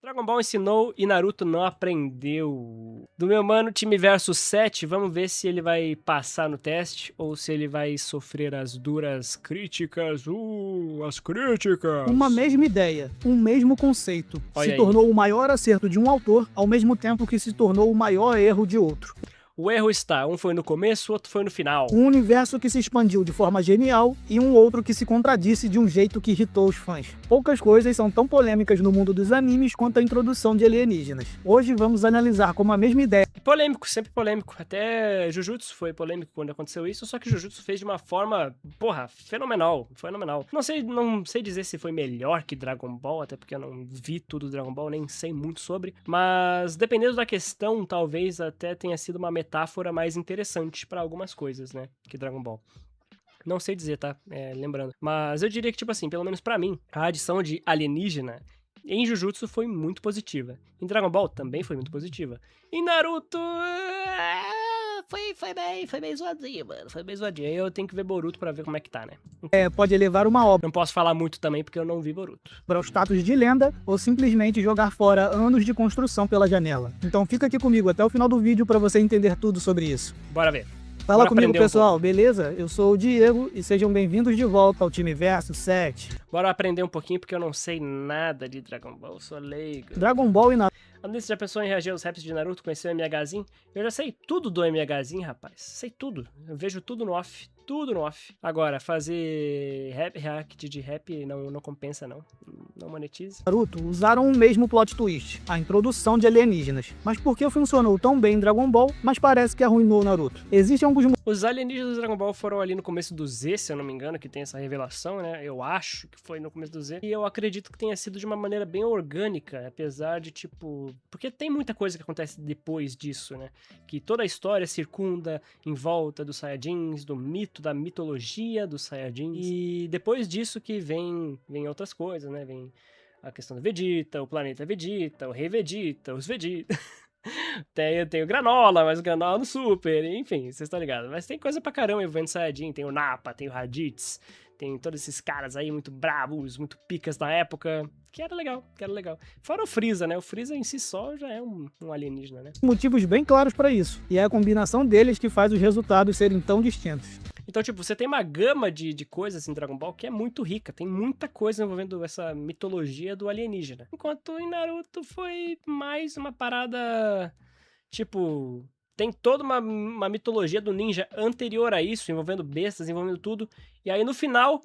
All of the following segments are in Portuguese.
Dragon Ball ensinou e Naruto não aprendeu. Do meu mano, time versus 7, vamos ver se ele vai passar no teste ou se ele vai sofrer as duras críticas. As críticas! Uma mesma ideia, um mesmo conceito, Olha se aí. tornou o maior acerto de um autor, ao mesmo tempo que se tornou o maior erro de outro. O erro está, um foi no começo, o outro foi no final. Um universo que se expandiu de forma genial e um outro que se contradisse de um jeito que irritou os fãs. Poucas coisas são tão polêmicas no mundo dos animes quanto a introdução de alienígenas. Hoje vamos analisar como a mesma ideia Polêmico, sempre polêmico. Até Jujutsu foi polêmico quando aconteceu isso, só que Jujutsu fez de uma forma, porra, fenomenal. Não sei dizer se foi melhor que Dragon Ball, até porque eu não vi tudo do Dragon Ball, nem sei muito sobre. Mas, dependendo da questão, talvez até tenha sido uma metáfora mais interessante pra algumas coisas, né, que Dragon Ball. Não sei dizer, tá? Lembrando. Mas eu diria que, tipo assim, pelo menos pra mim, a adição de alienígena em Jujutsu foi muito positiva. Em Dragon Ball também foi muito positiva. Em Naruto... Foi bem zoadinho, mano. Foi bem zoadinho. Aí eu tenho que ver Boruto pra ver como é que tá, né? pode elevar uma obra Não posso falar muito também porque eu não vi Boruto. ao status de lenda ou simplesmente jogar fora anos de construção pela janela. Então fica aqui comigo até o final do vídeo para você entender tudo sobre isso. Bora ver. Fala Bora comigo, aprender um pessoal, beleza? Eu sou o Diego e sejam bem-vindos de volta ao time Versus 7. Bora aprender um pouquinho porque eu não sei nada de Dragon Ball. Eu sou leigo. Dragon Ball e Naruto. Você já pensou em reagir aos raps de Naruto, conhecer o MHzinho? Eu já sei tudo do MHzinho, rapaz. Sei tudo. Eu vejo tudo no off. Tudo no off. Agora, fazer react de rap não compensa, não. Não monetiza. Usaram o mesmo plot twist, a introdução de alienígenas. Mas por que funcionou tão bem em Dragon Ball, mas parece que arruinou Naruto? Existem alguns Os alienígenas do Dragon Ball foram ali no começo do Z, se eu não me engano, que tem essa revelação, né? Eu acho que foi no começo do Z. E eu acredito que tenha sido de uma maneira bem orgânica, apesar de, tipo... Porque tem muita coisa que acontece depois disso, né? Que toda a história circunda em volta dos Saiyajins, do mito, da mitologia dos Saiyajins. E depois disso que vem outras coisas, né? Vem a questão do Vegeta, o planeta Vegeta, o rei Vegeta, os Vegeta... Tem o Granola, mas o Granola no Super, enfim, vocês estão ligados. Mas tem coisa pra caramba envolvendo Saiyajin, tem o Nappa, tem o Raditz, tem todos esses caras aí muito bravos, muito picas da época, que era legal. Fora o Freeza, né? O Freeza em si só já é um alienígena, né? motivos bem claros para isso, e é a combinação deles que faz os resultados serem tão distintos. Então, tipo, você tem uma gama de coisas em Dragon Ball que é muito rica. Tem muita coisa envolvendo essa mitologia do alienígena. Enquanto em Naruto foi mais uma parada... Tipo, tem toda uma mitologia do ninja anterior a isso, envolvendo bestas, envolvendo tudo. E aí, no final,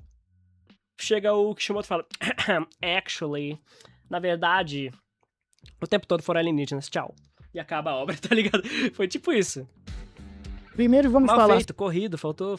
chega o Kishimoto e fala... Actually, na verdade, o tempo todo foram alienígenas. Tchau. E acaba a obra, tá ligado? Foi tipo isso. Primeiro vamos Mal falar feito, corrido, faltou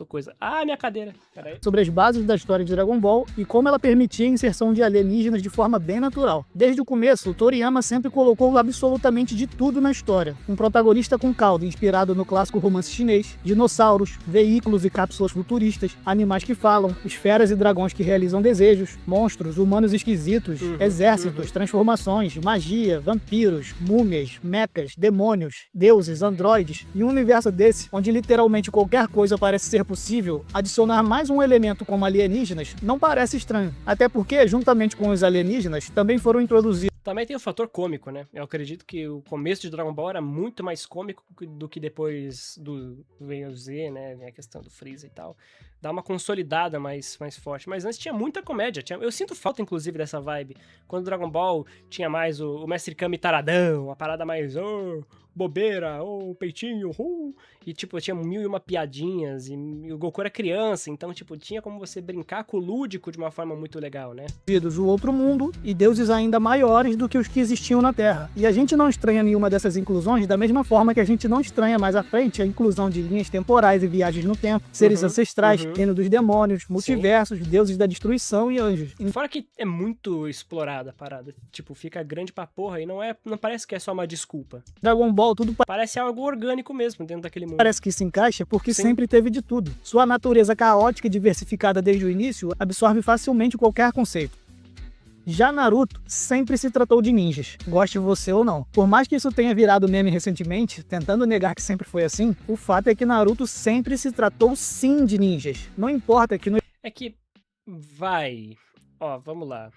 coisa. Ah, minha cadeira. Pera aí. sobre as bases da história de Dragon Ball e como ela permitia a inserção de alienígenas de forma bem natural. Desde o começo, o Toriyama sempre colocou absolutamente de tudo na história. Um protagonista com caldo inspirado no clássico romance chinês, dinossauros, veículos e cápsulas futuristas, animais que falam, esferas e dragões que realizam desejos, monstros, humanos esquisitos, exércitos, transformações, magia, vampiros, múmias, mechas, demônios, deuses, androides. Em um universo desse, onde literalmente qualquer coisa parece ser possível, adicionar mais um elemento como alienígenas não parece estranho. Até porque, juntamente com os alienígenas, também foram introduzidos Também tem o fator cômico, né? Eu acredito que o começo de Dragon Ball era muito mais cômico do que depois veio o Z, né? Vem a questão do Freeza e tal. Dá uma consolidada mais forte. Mas antes tinha muita comédia. Eu sinto falta, inclusive, dessa vibe. Quando o Dragon Ball tinha mais o Mestre Kami taradão, a parada mais... bobeira, peitinho, e tipo, tinha 1001 piadinhas, e o Goku era criança, então tipo, tinha como você brincar com o lúdico de uma forma muito legal, né? o outro mundo e deuses ainda maiores do que os que existiam na Terra. E a gente não estranha nenhuma dessas inclusões da mesma forma que a gente não estranha mais à frente a inclusão de linhas temporais e viagens no tempo, seres ancestrais, reino dos demônios, multiversos, deuses da destruição e anjos. Fora que é muito explorada a parada, tipo, fica grande pra porra e não parece que é só uma desculpa. Dragon Ball tudo Parece algo orgânico mesmo dentro daquele mundo. parece que se encaixa porque Sim. sempre teve de tudo. Sua natureza caótica e diversificada desde o início absorve facilmente qualquer conceito. Já Naruto sempre se tratou de ninjas, goste você ou não. Por mais que isso tenha virado meme recentemente, tentando negar que sempre foi assim, o fato é que Naruto sempre se tratou sim de ninjas. Não importa que no É que vai... Ó, vamos lá.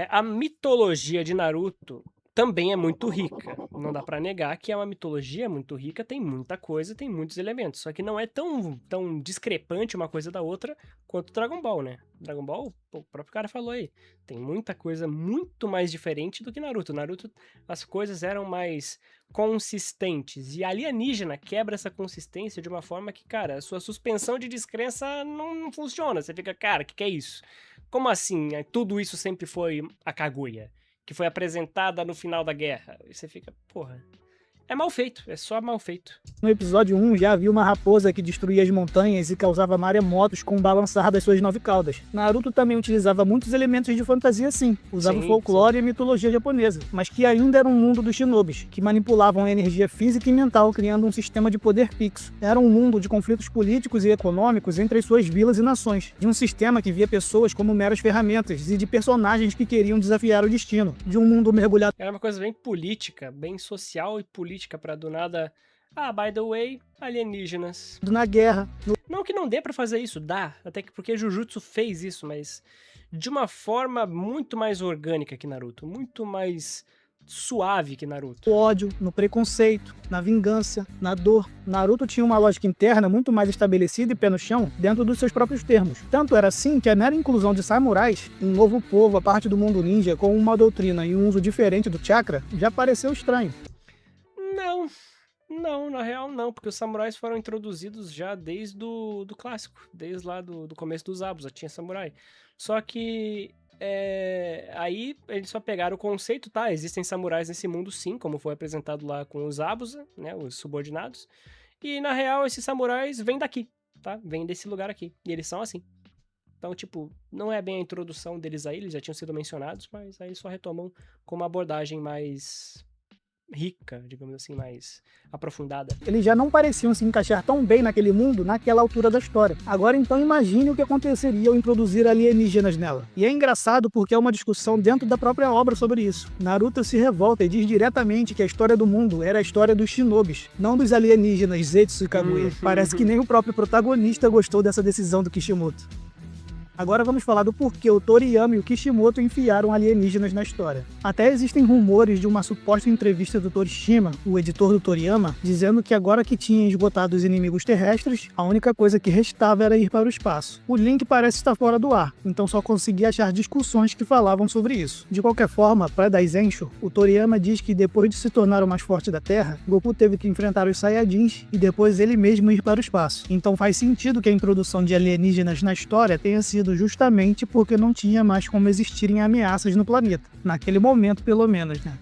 A mitologia de Naruto também é muito rica. Não dá pra negar que é uma mitologia muito rica, tem muita coisa, tem muitos elementos. Só que não é tão discrepante uma coisa da outra quanto Dragon Ball, né? Dragon Ball, pô, o próprio cara falou aí, tem muita coisa muito mais diferente do que Naruto. Naruto, as coisas eram mais consistentes. E alienígena quebra essa consistência de uma forma que, cara, a sua suspensão de descrença não funciona. Você fica, cara, o que é isso? Como assim? Tudo isso sempre foi a Kaguya, que foi apresentada no final da guerra. E você fica, porra, é mal feito, é só mal feito. No episódio 1, já havia uma raposa que destruía as montanhas e causava maremotos com o balançar das suas 9 caudas. Naruto também utilizava muitos elementos de fantasia sim, usava o folclore e a mitologia japonesa, mas que ainda era um mundo dos shinobis, que manipulavam a energia física e mental, criando um sistema de poder fixo. Era um mundo de conflitos políticos e econômicos entre as suas vilas e nações, de um sistema que via pessoas como meras ferramentas e de personagens que queriam desafiar o destino, de um mundo mergulhado. Era uma coisa bem política, bem social e política, pra do nada... Ah, by the way, alienígenas. Na guerra. Não que não dê pra fazer isso, dá. Até que porque Jujutsu fez isso, mas de uma forma muito mais orgânica que Naruto. Muito mais suave que Naruto. No ódio, no preconceito, na vingança, na dor. Naruto tinha uma lógica interna muito mais estabelecida e pé no chão dentro dos seus próprios termos. Tanto era assim que a mera inclusão de samurais, um novo povo a parte do mundo ninja com uma doutrina e um uso diferente do chakra, já pareceu estranho. Não, na real não, porque os samurais foram introduzidos já desde do clássico, desde lá do começo dos Zabuza, tinha samurai. Só que aí eles só pegaram o conceito, tá? Existem samurais nesse mundo sim, como foi apresentado lá com os Zabuza, né, os subordinados. E na real esses samurais vêm daqui, tá? Vêm desse lugar aqui, e eles são assim. Então, tipo, não é bem a introdução deles aí, eles já tinham sido mencionados, mas aí eles só retomam com uma abordagem mais rica, digamos assim, mais aprofundada. Eles já não pareciam se encaixar tão bem naquele mundo naquela altura da história. Agora então imagine o que aconteceria ao introduzir alienígenas nela. E é engraçado porque é uma discussão dentro da própria obra sobre isso. Naruto se revolta e diz diretamente que a história do mundo era a história dos shinobis, não dos alienígenas Zetsu e Kaguya. Parece que nem o próprio protagonista gostou dessa decisão do Kishimoto. Agora vamos falar do porquê o Toriyama e o Kishimoto enfiaram alienígenas na história. Até existem rumores de uma suposta entrevista do Torishima, o editor do Toriyama, dizendo que agora que tinha esgotado os inimigos terrestres, a única coisa que restava era ir para o espaço. O link parece estar fora do ar, então só consegui achar discussões que falavam sobre isso. De qualquer forma, para Daizensho, o Toriyama diz que depois de se tornar o mais forte da Terra, Goku teve que enfrentar os Saiyajins e depois ele mesmo ir para o espaço. Então faz sentido que a introdução de alienígenas na história tenha sido justamente porque não tinha mais como existirem ameaças no planeta. Naquele momento, pelo menos, né?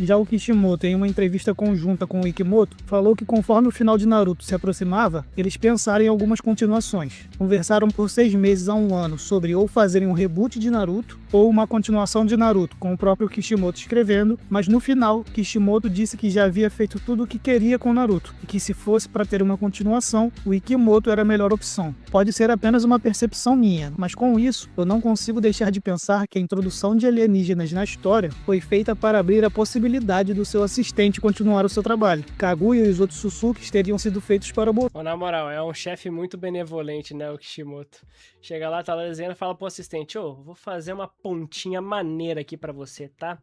Já o Kishimoto, em uma entrevista conjunta com o Ikimoto, falou que conforme o final de Naruto se aproximava, eles pensaram em algumas continuações. Conversaram por 6 meses a 1 ano sobre ou fazerem um reboot de Naruto ou uma continuação de Naruto, com o próprio Kishimoto escrevendo, mas no final, Kishimoto disse que já havia feito tudo o que queria com Naruto, e que se fosse para ter uma continuação, o Ikimoto era a melhor opção. Pode ser apenas uma percepção minha, mas com isso, eu não consigo deixar de pensar que a introdução de alienígenas na história foi feita para abrir a possibilidade do seu assistente continuar o seu trabalho. Kaguya e os outros Susukis teriam sido feitos para o Boruto. Na moral, é um chefe muito benevolente, né, o Kishimoto. Chega lá, tá lá desenhando e fala pro assistente, vou fazer uma pontinha maneira aqui pra você, tá?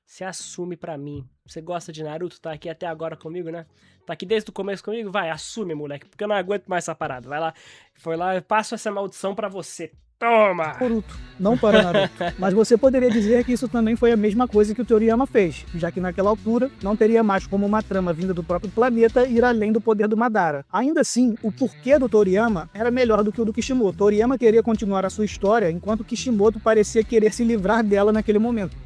Você assume pra mim. Você gosta de Naruto? Tá aqui até agora comigo, né? Tá aqui desde o começo comigo? Vai, assume, moleque, porque eu não aguento mais essa parada. Vai lá, foi lá, eu passo essa maldição pra você. Toma! Boruto, não para Naruto. Mas você poderia dizer que isso também foi a mesma coisa que o Toriyama fez, já que naquela altura não teria mais como uma trama vinda do próprio planeta ir além do poder do Madara. Ainda assim, o porquê do Toriyama era melhor do que o do Kishimoto. Toriyama queria continuar a sua história, enquanto Kishimoto parecia querer se livrar dela naquele momento.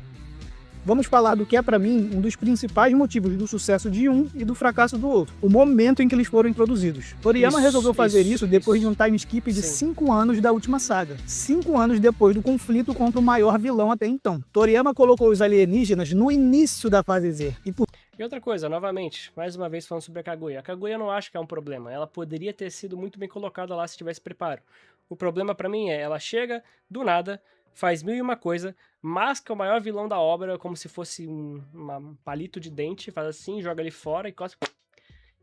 Vamos falar do que é pra mim um dos principais motivos do sucesso de um e do fracasso do outro, o momento em que eles foram introduzidos. Toriyama resolveu fazer isso depois de um time skip de 5 anos da última saga, 5 anos depois do conflito contra o maior vilão até então. Toriyama colocou os alienígenas no início da fase Z. E outra coisa, novamente, mais uma vez falando sobre a Kaguya. A Kaguya eu não acho que é um problema, ela poderia ter sido muito bem colocada lá se tivesse preparo. O problema pra mim é, ela chega do nada, faz 1001 coisa, masca o maior vilão da obra como se fosse um palito de dente, faz assim, joga ele fora e cospe.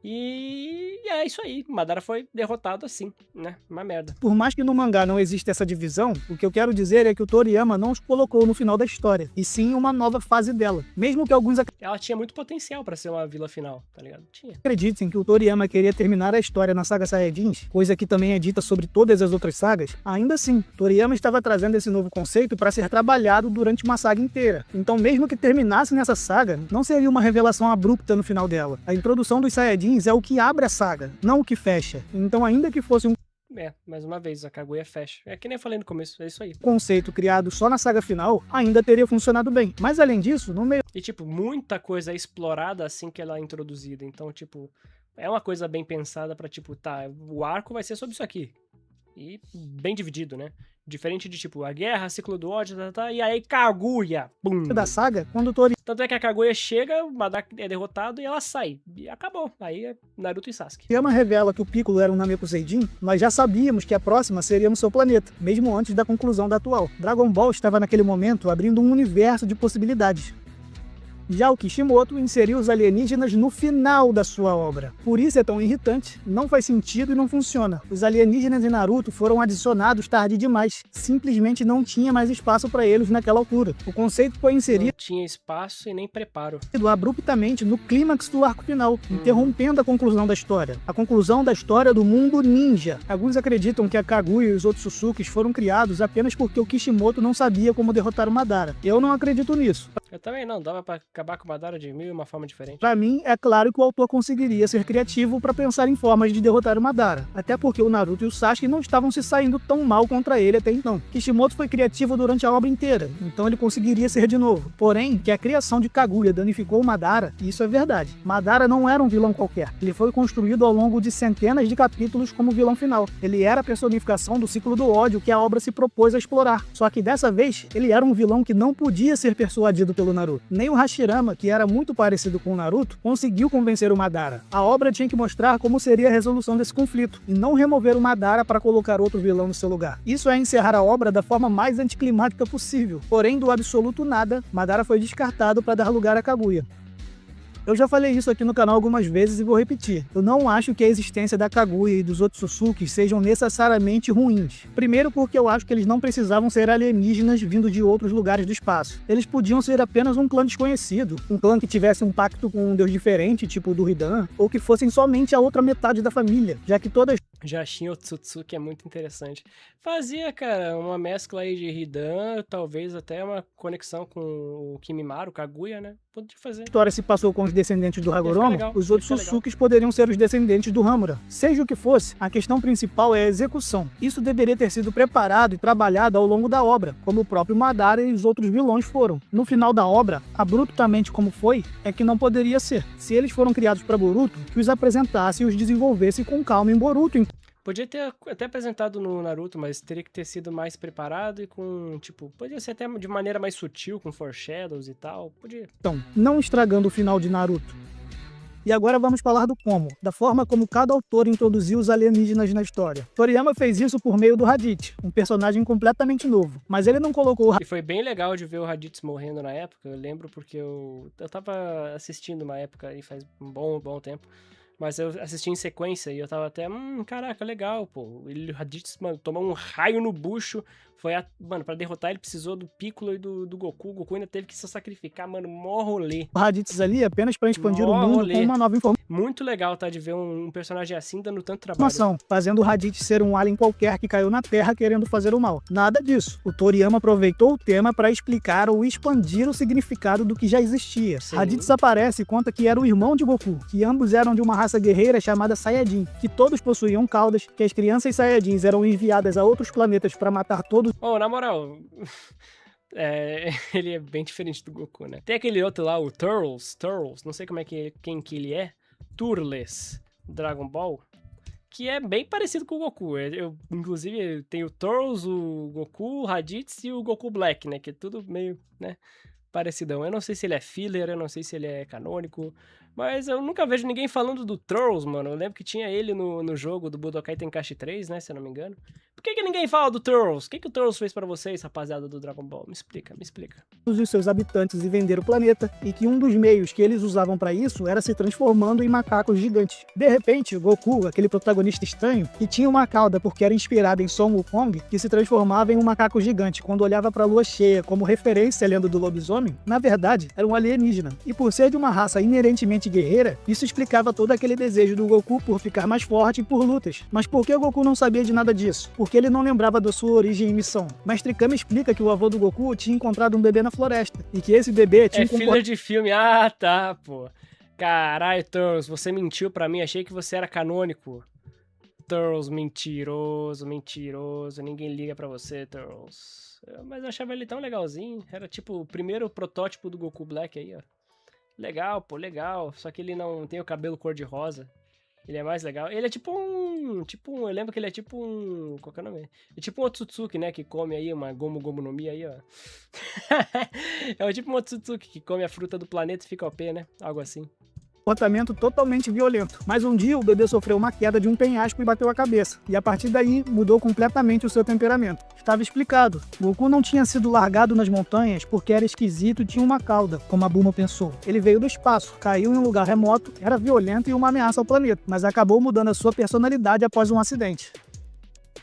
E é isso aí, Madara foi derrotado assim, né? Uma merda. Por mais que no mangá não exista essa divisão, o que eu quero dizer é que o Toriyama não os colocou no final da história, e sim uma nova fase dela. Mesmo que alguns Ela tinha muito potencial pra ser uma vila final, tá ligado? Tinha. acreditem que o Toriyama queria terminar a história na saga Saiyajins, coisa que também é dita sobre todas as outras sagas, ainda assim, Toriyama estava trazendo esse novo conceito para ser trabalhado durante uma saga inteira. Então, mesmo que terminasse nessa saga, não seria uma revelação abrupta no final dela. A introdução dos Saiyajins é o que abre a saga, não o que fecha. Então, ainda que fosse um Mais uma vez, a Kaguya fecha. É que nem eu falei no começo, é isso aí. conceito criado só na saga final, ainda teria funcionado bem. Mas além disso, no meio E, tipo, muita coisa é explorada assim que ela é introduzida. Então, tipo, é uma coisa bem pensada pra, tipo, tá, o arco vai ser sobre isso aqui. E bem dividido, né? Diferente de, tipo, a guerra, ciclo do ódio, e aí Kaguya, pum! da saga, quando o Toriyama Tanto é que a Kaguya chega, o Madara é derrotado e ela sai. E acabou. Aí é Naruto e Sasuke. revela que o Piccolo era um Namekusei-jin, nós já sabíamos que a próxima seria no seu planeta, mesmo antes da conclusão da atual. Dragon Ball estava naquele momento abrindo um universo de possibilidades. Já o Kishimoto inseriu os alienígenas no final da sua obra. Por isso é tão irritante, não faz sentido e não funciona. Os alienígenas em Naruto foram adicionados tarde demais. Simplesmente não tinha mais espaço para eles naquela altura. O conceito foi inserido Não tinha espaço e nem preparo. abruptamente no clímax do arco final, interrompendo a conclusão da história. A conclusão da história do mundo ninja. Alguns acreditam que a Kaguya e os outros Susukis foram criados apenas porque o Kishimoto não sabia como derrotar o Madara. Eu não acredito nisso. Eu também não, dava pra acabar com o Madara de mil e uma forma diferente. Para mim, é claro que o autor conseguiria ser criativo para pensar em formas de derrotar o Madara, até porque o Naruto e o Sasuke não estavam se saindo tão mal contra ele até então. Kishimoto foi criativo durante a obra inteira, então ele conseguiria ser de novo. Porém, que a criação de Kaguya danificou o Madara, isso é verdade. Madara não era um vilão qualquer. Ele foi construído ao longo de centenas de capítulos como vilão final. Ele era a personificação do ciclo do ódio que a obra se propôs a explorar. Só que dessa vez, ele era um vilão que não podia ser persuadido pelo Naruto. Nem o Hashirama, que era muito parecido com o Naruto, conseguiu convencer o Madara. A obra tinha que mostrar como seria a resolução desse conflito, e não remover o Madara para colocar outro vilão no seu lugar. Isso é encerrar a obra da forma mais anticlimática possível. Porém, do absoluto nada, Madara foi descartado para dar lugar a Kaguya. Eu já falei isso aqui no canal algumas vezes e vou repetir. Eu não acho que a existência da Kaguya e dos Otsutsuki sejam necessariamente ruins. Primeiro porque eu acho que eles não precisavam ser alienígenas vindo de outros lugares do espaço. Eles podiam ser apenas um clã desconhecido, um clã que tivesse um pacto com um deus diferente, tipo o do Hidan, ou que fossem somente a outra metade da família, já que todas Jashin Otsutsuki é muito interessante. Fazia, cara, uma mescla aí de Hidan, talvez até uma conexão com o Kimimaro, Kaguya, né? Podia fazer. a história se passou com os descendentes do ficar Hagoromo, legal, os ia outros ficar legal. Sussukis poderiam ser os descendentes do Hamura. Seja o que fosse, a questão principal é a execução. Isso deveria ter sido preparado e trabalhado ao longo da obra, como o próprio Madara e os outros vilões foram. No final da obra, abruptamente como foi, é que não poderia ser. Se eles foram criados para Boruto, que os apresentasse e os desenvolvesse com calma em Boruto. Podia ter até apresentado no Naruto, mas teria que ter sido mais preparado e com, tipo, podia ser até de maneira mais sutil, com foreshadows e tal. Podia. Então, não estragando o final de Naruto. E agora vamos falar do como, da forma como cada autor introduziu os alienígenas na história. Toriyama fez isso por meio do Raditz, um personagem completamente novo, mas ele não colocou o E foi bem legal de ver o Raditz morrendo na época, eu lembro porque eu tava assistindo uma época aí faz um bom tempo. Mas eu assisti em sequência e eu tava até, caraca, legal, pô. Ele, o Raditz, mano, tomou um raio no bucho. Mano, pra derrotar ele precisou do Piccolo e do Goku. O Goku ainda teve que se sacrificar, mano, mó rolê. Raditz ali apenas para expandir o Mó mundo rolê. com uma nova Muito legal, tá, de ver um personagem assim dando tanto trabalho. informação, fazendo o Raditz ser um alien qualquer que caiu na Terra querendo fazer o mal. Nada disso. O Toriyama aproveitou o tema para explicar ou expandir o significado do que já existia. Sim. Raditz aparece e conta que era o irmão de Goku, que ambos eram de uma raça guerreira chamada Saiyajin, que todos possuíam caudas, que as crianças Saiyajins eram enviadas a outros planetas para matar todos Oh, na moral, ele é bem diferente do Goku, né? Tem aquele outro lá, o Turles, não sei quem que ele é, Turles, Dragon Ball, que é bem parecido com o Goku. Inclusive, tem o Turles, o Goku, o Raditz e o Goku Black, né? Que é tudo meio, né, parecidão. Eu não sei se ele é filler, eu não sei se ele é canônico, mas eu nunca vejo ninguém falando do Turles, mano. Eu lembro que tinha ele no jogo do Budokai Tenkaichi 3, né, se eu não me engano. Por que ninguém fala do Turtles? O que o Turtles fez pra vocês, rapaziada do Dragon Ball? Me explica, me explica. Os seus habitantes e vender o planeta, e que um dos meios que eles usavam para isso era se transformando em macacos gigantes. De repente, Goku, aquele protagonista estranho, que tinha uma cauda porque era inspirado em Son Wukong, que se transformava em um macaco gigante quando olhava para a lua cheia como referência à lenda do lobisomem, na verdade, era um alienígena. E por ser de uma raça inerentemente guerreira, isso explicava todo aquele desejo do Goku por ficar mais forte e por lutas. Mas por que o Goku não sabia de nada disso? Porque ele não lembrava da sua origem e missão. Mestre Kami explica que o avô do Goku tinha encontrado um bebê na floresta, e que esse bebê tinha filler de filme. Ah, tá, pô. Caralho, Turtles, você mentiu pra mim, achei que você era canônico. Turtles, mentiroso, mentiroso, ninguém liga pra você, Turtles. Mas eu achava ele tão legalzinho, era tipo o primeiro protótipo do Goku Black aí, ó. Legal, pô, legal, só que ele não tem o cabelo cor-de-rosa. Ele é mais legal. Ele é tipo um... eu lembro que ele é tipo um... Qual que é o nome? É tipo um Otsutsuki, né? Que come aí uma Gomu Gomu no Mi aí, ó. É tipo um Otsutsuki que come a fruta do planeta e fica OP, né? Algo assim. Comportamento totalmente violento. Mas um dia o bebê sofreu uma queda de um penhasco e bateu a cabeça. E a partir daí mudou completamente o seu temperamento. Estava explicado. Goku não tinha sido largado nas montanhas porque era esquisito e tinha uma cauda, como a Bulma pensou. Ele veio do espaço, caiu em um lugar remoto, era violento e uma ameaça ao planeta, mas acabou mudando a sua personalidade após um acidente.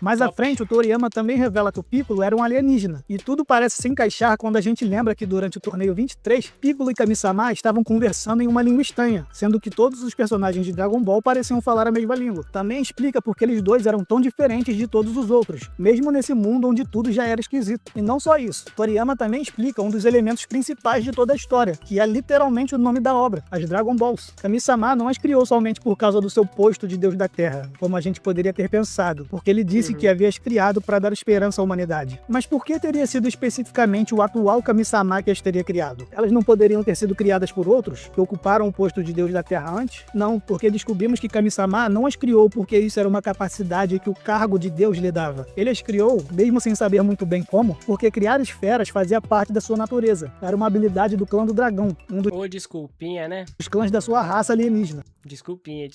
Mais à frente, o Toriyama também revela que o Piccolo era um alienígena, e tudo parece se encaixar quando a gente lembra que durante o torneio 23, Piccolo e Kami-sama estavam conversando em uma língua estranha, sendo que todos os personagens de Dragon Ball pareciam falar a mesma língua. Também explica porque eles dois eram tão diferentes de todos os outros, mesmo nesse mundo onde tudo já era esquisito. E não só isso, Toriyama também explica um dos elementos principais de toda a história, que é literalmente o nome da obra, as Dragon Balls. Kami-sama não as criou somente por causa do seu posto de Deus da Terra, como a gente poderia ter pensado, porque ele disse que havia as criado para dar esperança à humanidade. Mas por que teria sido especificamente o atual Kami-sama que as teria criado? Elas não poderiam ter sido criadas por outros, que ocuparam o posto de Deus da Terra antes? Não, porque descobrimos que Kami-sama não as criou porque isso era uma capacidade que o cargo de Deus lhe dava. Ele as criou, mesmo sem saber muito bem como, porque criar esferas fazia parte da sua natureza. Era uma habilidade do clã do dragão, um dos Desculpinha, né? clãs da sua raça alienígena. Desculpinha.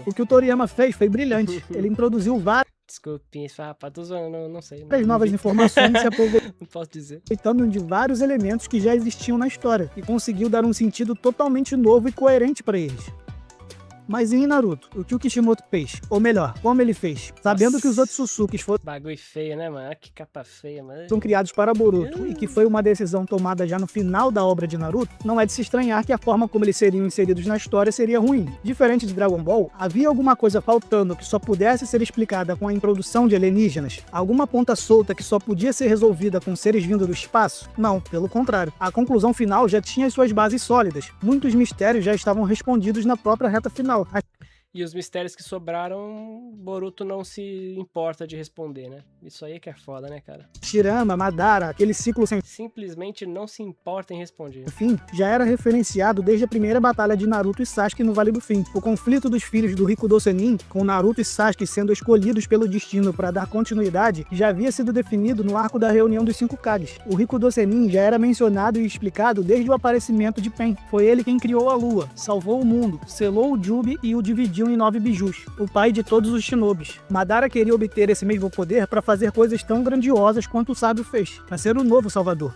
O que o Toriyama fez foi brilhante. Ele introduziu várias Desculpinha, rapaz, tô zoando, não sei. novas informações se aproveitando Não posso dizer. de vários elementos que já existiam na história e conseguiu dar um sentido totalmente novo e coerente para eles. Mas e em Naruto? O que o Kishimoto fez? Ou melhor, como ele fez? Sabendo que os Otsutsukis foram Bagulho feio, né, mano? Que capa feia, mano. criados para Boruto e que foi uma decisão tomada já no final da obra de Naruto, não é de se estranhar que a forma como eles seriam inseridos na história seria ruim. Diferente de Dragon Ball, havia alguma coisa faltando que só pudesse ser explicada com a introdução de alienígenas? Alguma ponta solta que só podia ser resolvida com seres vindo do espaço? Não, pelo contrário. A conclusão final já tinha as suas bases sólidas. Muitos mistérios já estavam respondidos na própria reta final. E os mistérios que sobraram, Boruto não se importa de responder, né? Isso aí que é foda, né, cara? Shirama, Madara, aquele ciclo sem Simplesmente não se importa em responder. fim, já era referenciado desde a primeira batalha de Naruto e Sasuke no Vale do Fim. O conflito dos filhos do Rikudo Sennin, com Naruto e Sasuke sendo escolhidos pelo destino para dar continuidade, já havia sido definido no arco da reunião dos 5 Kages. O Rikudo Sennin já era mencionado e explicado desde o aparecimento de Pen. Foi ele quem criou a Lua, salvou o mundo, selou o Jubi e o dividiu em 9 bijus, o pai de todos os shinobis. Madara queria obter esse mesmo poder para fazer coisas tão grandiosas quanto o sábio fez, para ser o novo salvador.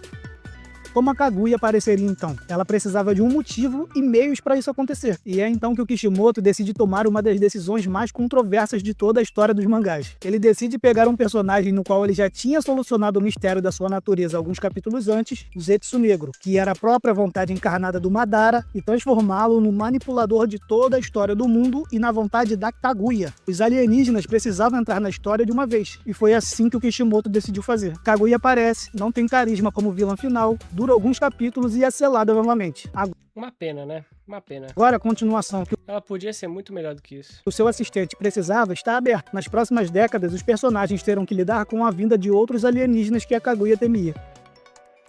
Como a Kaguya apareceria então? Ela precisava de um motivo e meios para isso acontecer. E é então que o Kishimoto decide tomar uma das decisões mais controversas de toda a história dos mangás. Ele decide pegar um personagem no qual ele já tinha solucionado o mistério da sua natureza alguns capítulos antes, o Zetsu Negro, que era a própria vontade encarnada do Madara, e transformá-lo no manipulador de toda a história do mundo e na vontade da Kaguya. Os alienígenas precisavam entrar na história de uma vez, e foi assim que o Kishimoto decidiu fazer. Kaguya aparece, não tem carisma como vilã final, dura alguns capítulos e é selada novamente. Uma pena, né? Uma pena. Agora a continuação que Ela podia ser muito melhor do que isso. o seu assistente precisava está aberta. Nas próximas décadas, os personagens terão que lidar com a vinda de outros alienígenas que a Kaguya temia.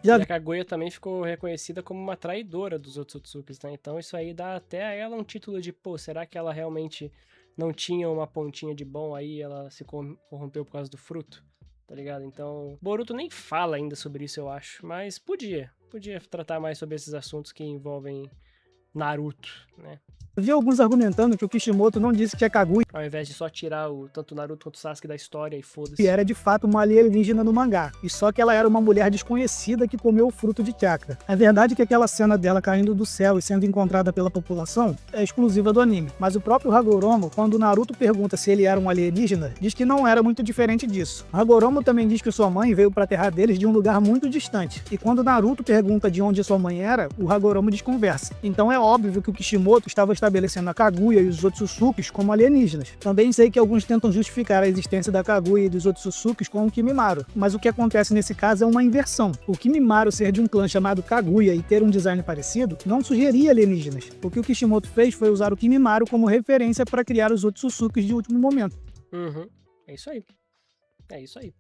E a Kaguya também ficou reconhecida como uma traidora dos Otsutsukis, né? Então isso aí dá até a ela um título de, pô, será que ela realmente não tinha uma pontinha de bom aí, ela se corrompeu por causa do fruto? Tá ligado? Então, Boruto nem fala ainda sobre isso, eu acho. Mas podia tratar mais sobre esses assuntos que envolvem Naruto, né? Vi alguns argumentando que o Kishimoto não disse que a Kaguya Ao invés de só tirar tanto o Naruto quanto o Sasuke da história e foda-se. era de fato uma alienígena no mangá, e só que ela era uma mulher desconhecida que comeu o fruto de chakra. A verdade é que aquela cena dela caindo do céu e sendo encontrada pela população é exclusiva do anime, mas o próprio Hagoromo, quando o Naruto pergunta se ele era um alienígena, diz que não era muito diferente disso. Hagoromo também diz que sua mãe veio para a terra deles de um lugar muito distante, e quando Naruto pergunta de onde sua mãe era, o Hagoromo desconversa. Então é óbvio que o Kishimoto estava estabelecendo a Kaguya e os Otsutsuki como alienígenas. Também sei que alguns tentam justificar a existência da Kaguya e dos Otsutsuki com o Kimimaro, mas o que acontece nesse caso é uma inversão. O Kimimaro ser de um clã chamado Kaguya e ter um design parecido não sugeria alienígenas. O que o Kishimoto fez foi usar o Kimimaro como referência para criar os Otsutsuki de último momento. É isso aí. É isso aí.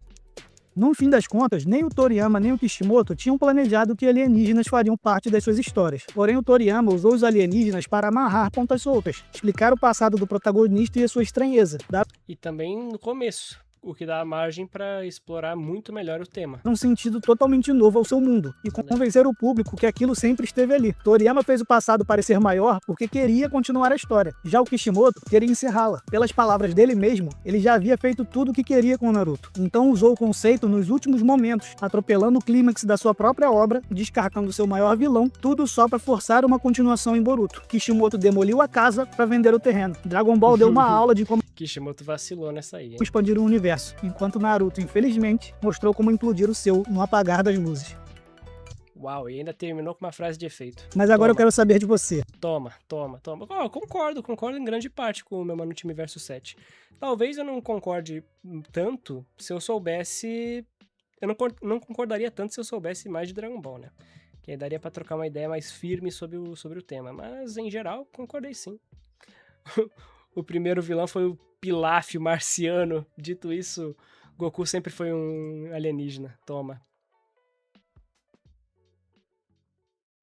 No fim das contas, nem o Toriyama nem o Kishimoto tinham planejado que alienígenas fariam parte das suas histórias. Porém, o Toriyama usou os alienígenas para amarrar pontas soltas, explicar o passado do protagonista e a sua estranheza, dar E também no começo, o que dá margem para explorar muito melhor o tema. um sentido totalmente novo ao seu mundo e convencer o público que aquilo sempre esteve ali. Toriyama fez o passado parecer maior porque queria continuar a história. Já o Kishimoto queria encerrá-la. Pelas palavras dele mesmo, ele já havia feito tudo o que queria com o Naruto. Então usou o conceito nos últimos momentos, atropelando o clímax da sua própria obra, descartando seu maior vilão, tudo só para forçar uma continuação em Boruto. Kishimoto demoliu a casa para vender o terreno. Dragon Ball deu uma aula de como Kishimoto vacilou nessa aí, hein? expandir o universo, enquanto Naruto, infelizmente, mostrou como implodir o seu no apagar das luzes. Uau, e ainda terminou com uma frase de efeito. Mas agora eu quero saber de você. Toma. Oh, concordo em grande parte com o meu Mano Time Verso 7. Talvez eu não concorde tanto se eu soubesse... Eu não concordaria tanto se eu soubesse mais de Dragon Ball, né? Que aí daria pra trocar uma ideia mais firme sobre o tema. Mas, em geral, concordei sim. O primeiro vilão foi o Pilafio Marciano. Dito isso, Goku sempre foi um alienígena. Toma.